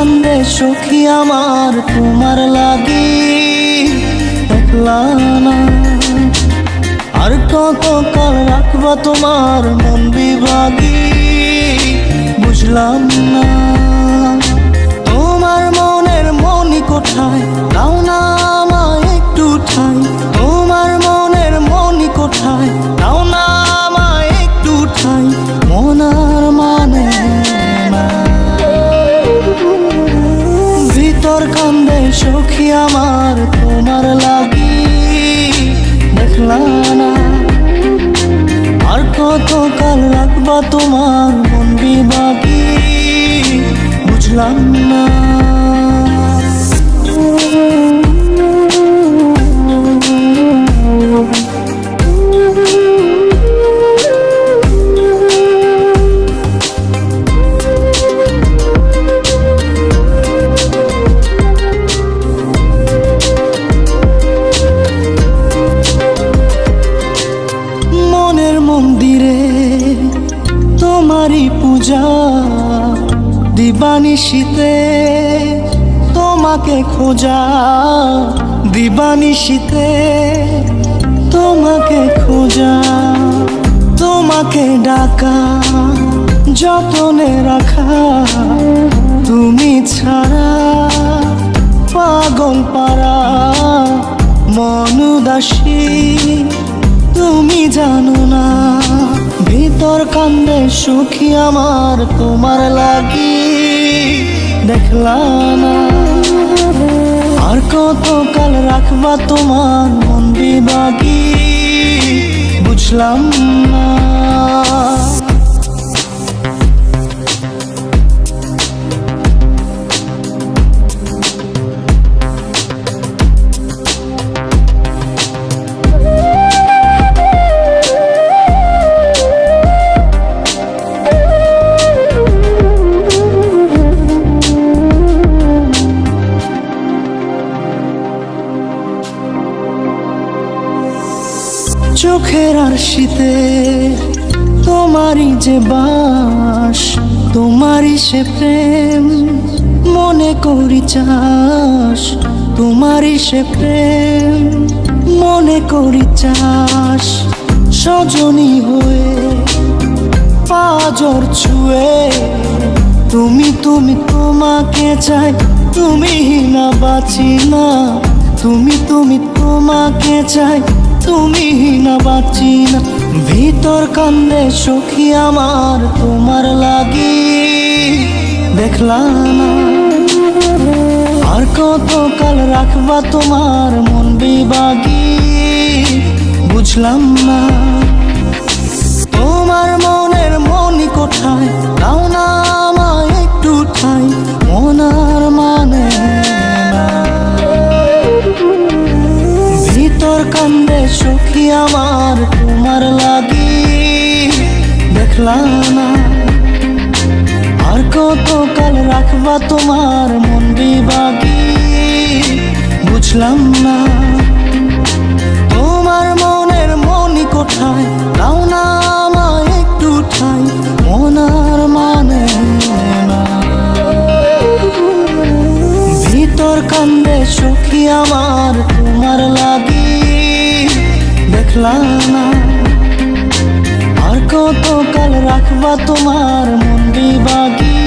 কান্দে সখী আমার তোমার লাগি একলা না। আর কত কাল রাখবা তোমার মন বিভাগী বুঝলাম না। তোমার মনের মনি কোথায় দাও না আমায় একটু ঠাই। তোমার মনের মনি কোথায় দাও না আমায় একটু ঠাই। মনার মানে না ভিতর কান্দে সখী আমার তোমার লাগি দেখলা না। আর কত কাল রাখবা তোমার মন বিভাগী বুঝলাম না। মনের মন্দিরে তোমারই পূজা দিবানিশীতে তোমাকে খোঁজা। দিবানিশীতে তোমাকে খোঁজা। তোমাকে ডাকা যতনে রাখা। তুমি ছাড়া পাগল পারা মন উদাসী তুমি জানো না। ভিতর কান্দে সুখী আমার তোমার লাগি দেখলা না। আর কত কাল রাখবা তোমার মন বিভাগী বুঝলাম না। চোখের আরশিতে তোমারই যে বাস। তোমারই সে প্রেম মনে করি চাস। তোমারই সে প্রেম মনে করি চাস। সজনী হয়ে পাজর ছুঁয়ে তুমি তুমি তোমাকে চাই। তুমি না বাঁচি না। তুমি তুমি তোমাকে চাই। তুমি না বাঁচি না। ভিতর কান্দে সখী আমার তোমার লাগি দেখলা না। আর কত কাল রাখবা তোমার মন বিভাগী বুঝলাম না। তোমার মনের মনি কোথায় দাও না আমায় একটু ঠাই। মনার মানে না ভিতর কান্দে সখী আমার তোমার লাগি দেখলা না। আর কত কাল রাখবা তোমার মন বিভাগী বুঝলাম না। তোমার মনের মনি কোথায় দাও না আমায় একটু ঠাই। মনার মানে না ভিতর কান্দে সখী আমার তোমার লাগি দেখলা না। আর কত কাল রাখবা তোমার মন বিভাগী